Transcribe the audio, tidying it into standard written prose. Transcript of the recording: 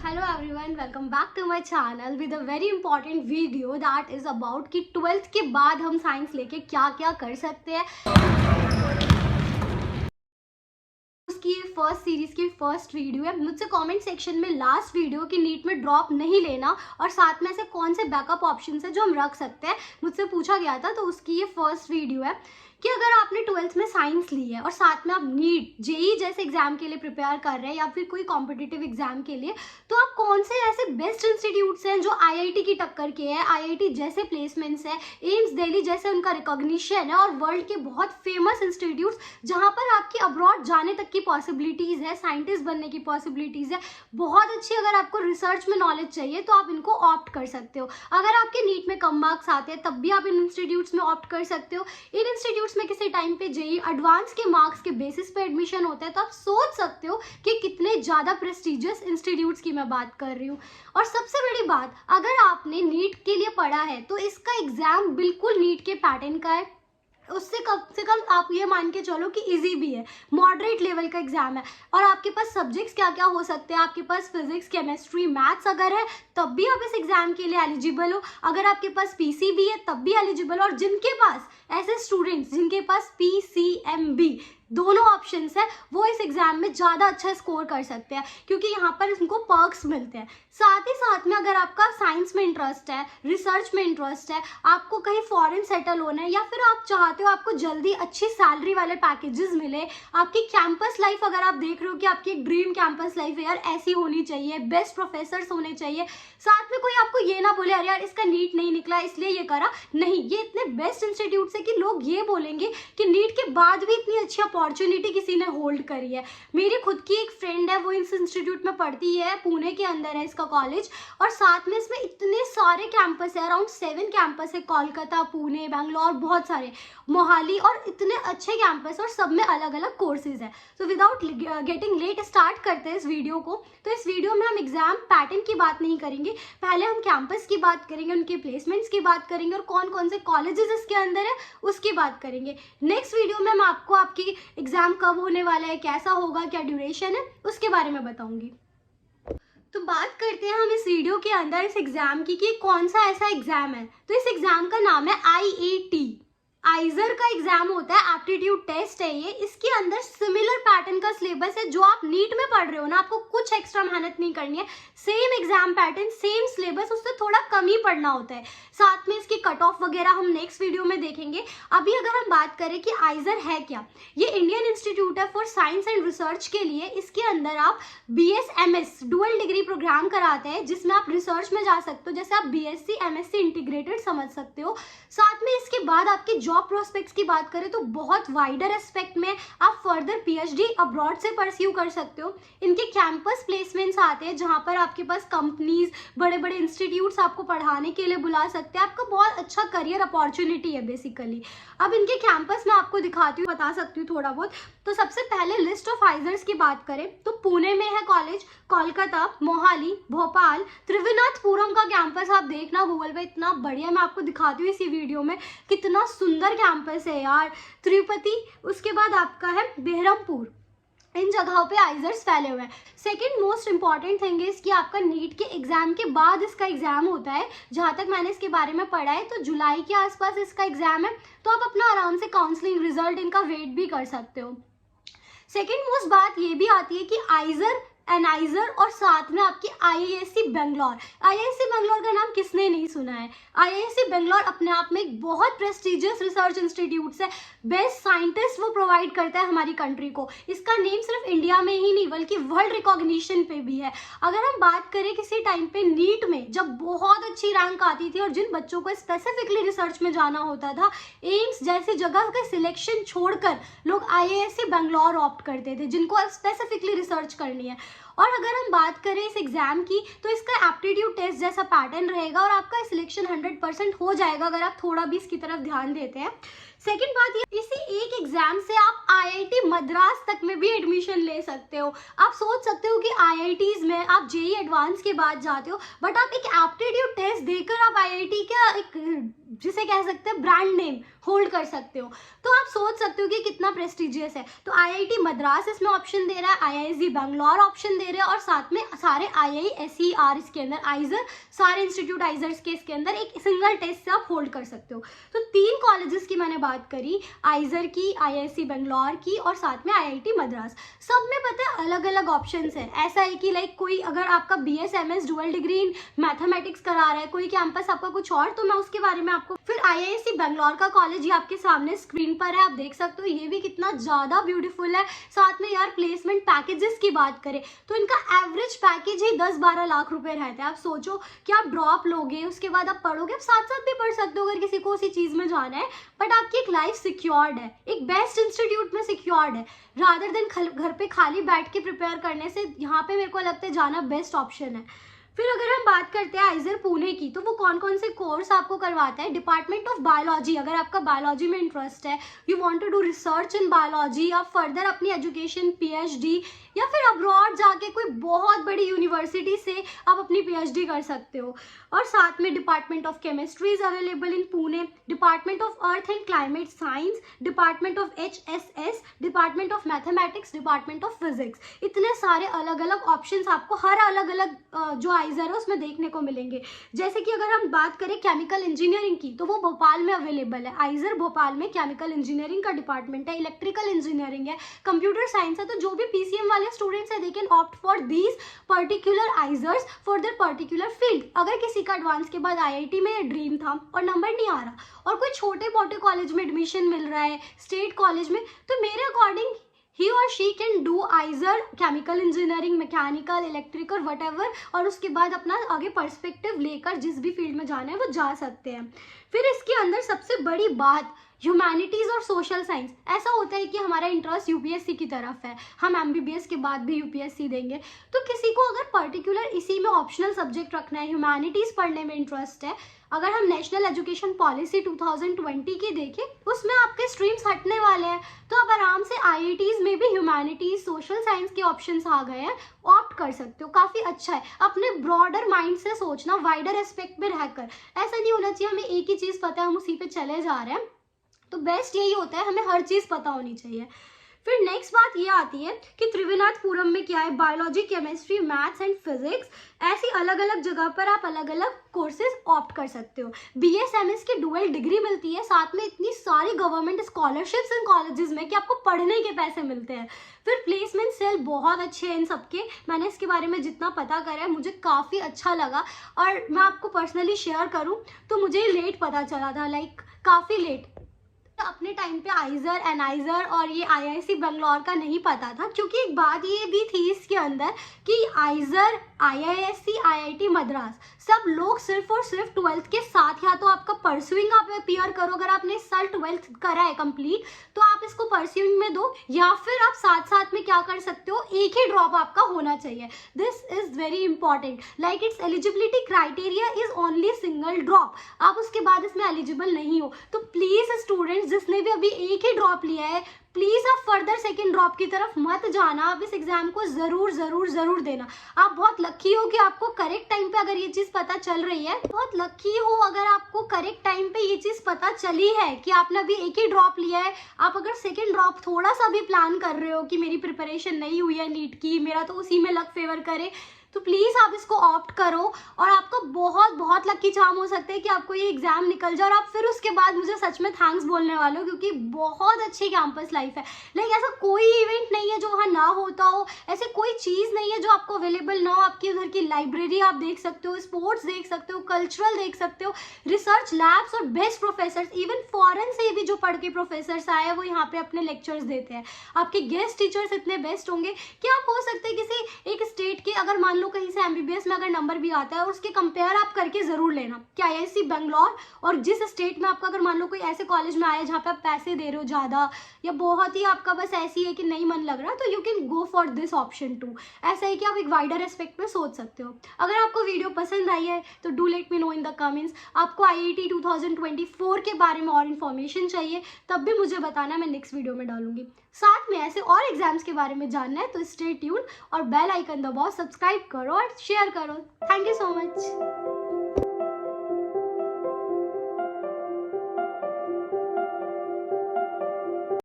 Hello everyone, welcome back to my channel with a very important video that is about कि 12th के बाद हम science लेके क्या क्या कर सकते हैं। उसकी फर्स्ट सीरीज की फर्स्ट वीडियो है। मुझसे कमेंट सेक्शन में लास्ट वीडियो की नीट में ड्रॉप नहीं लेना और साथ में से कौन से बैकअप ऑप्शन है जो हम रख सकते हैं, मुझसे पूछा गया था। तो उसकी ये फर्स्ट वीडियो है कि अगर आपने 12th में साइंस ली है और साथ में आप नीट जेई जैसे एग्जाम के लिए प्रिपेयर कर रहे हैं या फिर कोई कॉम्पिटिटिव एग्जाम के लिए, तो आप कौन से ऐसे बेस्ट इंस्टीट्यूट्स हैं जो आईआईटी की टक्कर के हैं, आईआईटी जैसे प्लेसमेंट्स है, एम्स दिल्ली जैसे उनका रिकॉग्निशन है और वर्ल्ड के बहुत फेमस इंस्टीट्यूट्स जहाँ पर आपकी अब्रॉड जाने तक की पॉसिबिलिटीज़ है, साइंटिस्ट बनने की पॉसिबिलिटीज़ है बहुत अच्छी। अगर आपको रिसर्च में नॉलेज चाहिए तो आप इनको ऑप्ट कर सकते हो। अगर आपके नीट में कम मार्क्स आते हैं तब भी आप इन इंस्टीट्यूट्स में ऑप्ट कर सकते हो। इन इंस्टीट्यूट्स में किसी टाइम पे जेई एडवांस के मार्क्स के बेसिस पे एडमिशन होता है, तो आप सोच सकते हो कि कितने ज़्यादा प्रेस्टिजियस इंस्टीट्यूट्स की मैं बात कर रही हूँ। और सबसे बड़ी बात, अगर आपने नीट के लिए पढ़ा है तो इसका एग्ज़ाम बिल्कुल नीट के पैटर्न का है। उससे कम से कम आप ये मान के चलो कि इजी भी है, मॉडरेट लेवल का एग्जाम है। और आपके पास सब्जेक्ट्स क्या क्या हो सकते हैं, आपके पास फिजिक्स, केमिस्ट्री, मैथ्स अगर है तब भी आप इस एग्जाम के लिए एलिजिबल हो। अगर आपके पास पीसीबी है तब भी एलिजिबल हो। और जिनके पास ऐसे स्टूडेंट्स जिनके पास पीसीएमबी दोनों ऑप्शंस है वो इस एग्जाम में ज़्यादा अच्छा स्कोर कर सकते हैं, क्योंकि यहाँ पर उनको पर्क्स मिलते हैं। साथ ही साथ में अगर आपका साइंस में इंटरेस्ट है, रिसर्च में इंटरेस्ट है, आपको कहीं फॉरेन सेटल होना है या फिर आप चाहते हो आपको जल्दी अच्छी सैलरी वाले पैकेजेस मिले, आपकी कैंपस लाइफ अगर आप देख रहे हो कि आपकी एक ड्रीम कैंपस लाइफ है यार, ऐसी होनी चाहिए, बेस्ट प्रोफेसर्स होने चाहिए, साथ में कोई आपको ये ना बोले अरे यार इसका नीट नहीं निकला इसलिए ये करा, नहीं, ये इतने बेस्ट इंस्टीट्यूट है कि लोग ये बोलेंगे कि नीट के बाद भी इतनी अच्छी अपॉर्चुनिटी किसी ने होल्ड करी है। मेरी खुद की एक फ्रेंड है, वो इस इंस्टीट्यूट में पढ़ती है, पुणे के अंदर है इसका कॉलेज, और साथ में इसमें इतने सारे कैंपस है, अराउंड 7 कैंपस है, कोलकाता, पुणे, बैंगलोर, बहुत सारे, मोहाली, और इतने अच्छे कैंपस और सब में अलग अलग कोर्सेज है। तो विदाउट गेटिंग लेट स्टार्ट करते हैं इस वीडियो को। तो इस वीडियो में हम एग्जाम पैटर्न की बात नहीं करेंगे, पहले हम कैंपस की बात करेंगे, उनके प्लेसमेंट्स की बात करेंगे और कौन कौन से कॉलेजेस इसके अंदर है उसकी बात करेंगे। नेक्स्ट वीडियो में मैं आपको आपकी एग्जाम कब होने वाला है, कैसा होगा, क्या ड्यूरेशन है, उसके बारे में बताऊंगी। तो बात करते हैं हम इस वीडियो के अंदर इस एग्जाम की कि कौन सा ऐसा एग्जाम है। तो इस एग्जाम का नाम है आईएटी, आइजर का एग्जाम होता है, एप्टीट्यूड टेस्ट है ये। इसके अंदर सिमिलर पैटर्न का सिलेबस है जो आप नीट में पढ़ रहे हो ना, आपको कुछ एक्स्ट्रा मेहनत नहीं करनी है, same exam pattern, same syllabus, उससे थोड़ा कम ही पढ़ना होता है। साथ में इसकी कट ऑफ वगैरह हम नेक्स्ट वीडियो में देखेंगे। अभी अगर हम बात करें कि आइजर है क्या, ये इंडियन इंस्टीट्यूट है फॉर साइंस एंड रिसर्च के लिए। इसके अंदर आप BS-MS डुअल डिग्री प्रोग्राम कराते हैं जिसमें आप रिसर्च में जा सकते हो, जैसे आप BSc MSc इंटीग्रेटेड समझ सकते हो। साथ में इसके बाद आपकी जॉब प्रोस्पेक्ट्स की बात करें तो बहुत वाइडर एस्पेक्ट में आप फर्दर PhD अब्रॉड से परस्यू कर सकते हो। इनके कैंपस प्लेसमेंट्स आते हैं जहां पर आपके पास कंपनीज, बड़े बड़े इंस्टीट्यूट्स आपको पढ़ाने के लिए बुला सकते हैं, आपका बहुत अच्छा करियर अपॉर्चुनिटी है बेसिकली। अब इनके कैंपस में आपको दिखाती हूँ, बता सकती हूँ थोड़ा बहुत। तो सबसे पहले लिस्ट ऑफ आइजर्स की बात करें तो पुणे में है कॉलेज, कोलकाता, मोहाली, भोपाल, त्रिवेणाथपुरम का कैंपस आप देखना गूगल पे, इतना बढ़िया, मैं आपको दिखाती हूँ इसी वीडियो में, कितना सुंदर कैंपस है यार, तिरुपति। उसके बाद आपका है बेहरमपुर। इन जगहों पे आइजर्स फैले हुए हैं। Second most important thing is कि आपका नीट के एग्जाम के बाद इसका एग्जाम होता है। जहाँ तक मैंने इसके बारे में पढ़ा है तो जुलाई के आसपास इसका एग्जाम है, तो आप अपना आराम से काउंसलिंग रिजल्ट इनका वेट भी कर सकते हो। सेकेंड मोस्ट बात ये भी आती है कि आइजर, एनाइजर और साथ में आपकी IISc बेंगलोर। IISc बेंगलोर का नाम किसने नहीं सुना है। IISc बेंगलोर अपने आप में एक बहुत प्रेस्टिजियस रिसर्च इंस्टीट्यूट है, बेस्ट साइंटिस्ट वो प्रोवाइड करता है हमारी कंट्री को। इसका नेम सिर्फ इंडिया में ही नहीं बल्कि वर्ल्ड रिकॉग्निशन पे भी है। अगर हम बात करें किसी टाइम पे नीट में जब बहुत अच्छी रैंक आती थी और जिन बच्चों को स्पेसिफिकली रिसर्च में जाना होता था, एम्स जैसी जगह का सिलेक्शन छोड़कर लोग IISc बेंगलोर ऑप्ट करते थे जिनको स्पेसिफिकली रिसर्च करनी है। और अगर हम बात करें इस एग्जाम की तो इसका एप्टीट्यूड टेस्ट जैसा पैटर्न रहेगा और आपका सिलेक्शन 100% हो जाएगा अगर आप थोड़ा भी इसकी तरफ ध्यान देते हैं। सेकंड बात ये, इसी एक एग्जाम से आप IIT मद्रास तक में भी एडमिशन ले सकते हो। आप सोच सकते हो कि IITs में आप जेई एडवांस के बाद जाते हो, बट आप एक एप्टीट्यूड टेस्ट देकर आप IIT का एक जिसे कह सकते हैं ब्रांड नेम होल्ड कर सकते हो। तो आप सोच सकते हो कि कितना प्रेस्टिजियस है। तो IIT मद्रास इसमें ऑप्शन दे रहा है, IISc बैंगलोर ऑप्शन दे रहे हैं, और साथ में सारे IISER इसके अंदर, आइजर, सारे इंस्टीट्यूट आइजर्स के इसके अंदर एक सिंगल टेस्ट से आप होल्ड कर सकते हो। तो 3 कॉलेजेस की मैंने बात करी, आइजर की, IISc बैंगलोर की और साथ में IIT मद्रास। सब में पता है अलग अलग ऑप्शंस है। ऐसा है कि लाइक कोई अगर आपका BS MS dual degree in mathematics करा रहा है, कोई कैंपस आपका कुछ और, तो मैं उसके बारे में आपको, फिर IISc बैंगलोर का कॉलेज ये आपके सामने स्क्रीन पर है, आप देख सकते हो, ये भी कितना ज़्यादा ब्यूटीफुल है। साथ में यार प्लेसमेंट पैकेजेस की बात करें तो इनका एवरेज पैकेज ही 10-12 लाख रुपए रहता है। आप सोचो कि आप ड्रॉप लोगे, उसके बाद आप पढ़ोगे, आप साथ साथ भी पढ़ सकते हो अगर किसी को उसी चीज़ में जाना है, बट आपकी एक लाइफ सिक्योर्ड है, एक बेस्ट इंस्टीट्यूट में सिक्योर्ड है, रादर देन घर पे खाली बैठ के प्रिपेयर करने से। यहाँ पे मेरे को लगता है जाना बेस्ट ऑप्शन है। फिर अगर हम बात करते हैं आइजर पुणे की, तो वो कौन कौन से कोर्स आपको करवाता है। डिपार्टमेंट ऑफ बायोलॉजी, अगर आपका बायोलॉजी में इंटरेस्ट है, you want to do research in biology, आप फर्दर अपनी एजुकेशन PhD या फिर अब्रॉड जाके कोई बहुत बड़ी यूनिवर्सिटी से आप अपनी PhD कर सकते हो। और साथ में department of chemistry is available in Pune, department of earth and climate science, department of HSS, department of mathematics, department of physics. इतने सारे अलग अलग ऑप्शंस आपको हर अलग अलग जो आइजर है उसमें देखने को मिलेंगे। जैसे कि अगर हम बात करें केमिकल इंजीनियरिंग की, तो वो भोपाल में अवेलेबल है। आइजर भोपाल में केमिकल इंजीनियरिंग का डिपार्टमेंट है, इलेक्ट्रिकल इंजीनियरिंग है, कंप्यूटर साइंस है। तो जो भी PCM वाले स्टूडेंट्स है, they can opt for these particular IISERs for their particular field. अगर किसी का एडवांस के बाद IIT में ड्रीम था और नंबर नहीं आ रहा, और कोई छोटे मोटे कॉलेज में एडमिशन मिल रहा है, स्टेट कॉलेज में, तो मेरे according he or she can do either chemical engineering, mechanical, electrical, whatever, और उसके बाद अपना आगे पर्सपेक्टिव लेकर जिस भी फील्ड में जाना है वो जा सकते हैं। फिर इसके अंदर सबसे बड़ी बात, ह्यूमैनिटीज़ और सोशल साइंस। ऐसा होता है कि हमारा इंटरेस्ट UPSC की तरफ है, हम MBBS के बाद भी UPSC देंगे। तो किसी को अगर पर्टिकुलर इसी में ऑप्शनल सब्जेक्ट रखना है, ह्यूमैनिटीज़ पढ़ने में इंटरेस्ट है, अगर हम नेशनल एजुकेशन पॉलिसी 2020 की देखें, उसमें आपके स्ट्रीम्स हटने वाले हैं, तो आप आराम से IITs में भी ह्यूमैनिटीज़, सोशल साइंस के ऑप्शंस आ गए हैं, ऑप्ट कर सकते हो। काफ़ी अच्छा है अपने ब्रॉडर माइंड से सोचना, वाइडर एस्पेक्ट में रहकर। ऐसा नहीं होना चाहिए हमें एक ही चीज़ पता है हम उसी पे चले जा रहे हैं। तो बेस्ट यही होता है, हमें हर चीज़ पता होनी चाहिए। फिर नेक्स्ट बात ये आती है कि त्रिवेणाथपुरम में क्या है, biology, chemistry, maths and physics. ऐसी अलग अलग जगह पर आप अलग अलग कोर्सेज ऑप्ट कर सकते हो। BS MS की डुअल डिग्री मिलती है, साथ में इतनी सारी गवर्नमेंट स्कॉलरशिप्स इन कॉलेजेस में कि आपको पढ़ने के पैसे मिलते हैं। फिर प्लेसमेंट सेल बहुत अच्छे हैं इन सबके, मैंने इसके बारे में जितना पता करा है मुझे काफ़ी अच्छा लगा। और मैं आपको पर्सनली शेयर करूँ तो मुझे लेट पता चला था, लाइक काफ़ी लेट। अपने टाइम पे आइजर, एनाइजर और ये IISc बैंगलोर का नहीं पता था, क्योंकि एक बात ये भी थी इसके अंदर कि आइजर, IISc, IIT मद्रास, सब लोग सिर्फ और सिर्फ 12th के साथ, या तो आपका परस्यूइंग आप अपीयर करो, अगर आपने इस साल 12th करा है कंप्लीट तो आप इसको परस्यूइंग में दो, या फिर आप साथ साथ में क्या कर सकते हो, एक ही ड्रॉप आपका होना चाहिए। This is very important, like it's eligibility criteria is only single drop, आप उसके बाद इसमें एलिजिबल नहीं हो। तो प्लीज स्टूडेंट्स जिसने भी अभी एक ही ड्रॉप लिया है, प्लीज आप फर्दर सेकंड ड्रॉप की तरफ मत जाना, आप इस एग्जाम को जरूर जरूर जरूर देना। आप बहुत लकी हो कि आपको करेक्ट टाइम पे अगर ये चीज पता चल रही है, बहुत लकी हो अगर आपको करेक्ट टाइम पे ये चीज पता चली है कि आपने अभी एक ही ड्रॉप लिया है। आप अगर सेकंड ड्रॉप थोड़ा सा भी प्लान कर रहे हो कि मेरी प्रिपरेशन नहीं हुई है नीट की, मेरा तो उसी में लक फेवर करे, तो प्लीज़ आप इसको ऑप्ट करो, और आपका बहुत बहुत लकी चार्म हो सकता है कि आपको ये एग्जाम निकल जाए और आप फिर उसके बाद मुझे सच में थैंक्स बोलने वाले हो, क्योंकि बहुत अच्छी कैंपस लाइफ है। लाइक ऐसा कोई इवेंट नहीं है जो वहाँ ना होता हो, ऐसे कोई चीज़ नहीं है जो आपको अवेलेबल ना हो। आपकी उधर की लाइब्रेरी आप देख सकते हो, स्पोर्ट्स देख सकते हो, कल्चरल देख सकते हो, रिसर्च लैब्स और बेस्ट प्रोफेसर्स, इवन फॉरेन से भी जो पढ़ के प्रोफेसर्स आए हैं वो यहाँ पे अपने लेक्चर्स देते हैं। आपके गेस्ट टीचर्स इतने बेस्ट होंगे कि आप हो सकते हैं किसी एक स्टेट के, अगर मान लो कहीं से MBBS में अगर नंबर भी आता है, और उसके कंपेयर आप करके जरूर लेना कि IISc बैंगलोर और जिस स्टेट में आपका अगर मान लो कोई ऐसे कॉलेज में आया जहाँ पे आप पैसे दे रहे हो ज़्यादा, या बहुत ही आपका बस ऐसी है कि नहीं मन लग रहा, तो you can go for this option too. ऐसा है कि आप एक वाइडर एस्पेक्ट में सोच सकते हो। अगर आपको वीडियो पसंद आई है तो do let me know in the comments. आपको IIT 2024 के बारे में और इन्फॉर्मेशन चाहिए तब भी मुझे बताना, मैं नेक्स्ट वीडियो में डालूंगी। साथ में ऐसे और एग्जाम्स के बारे में जानना है तो स्टे ट्यून और बेल आइकन दबाओ, सब्सक्राइब करो और शेयर करो। Thank you so much.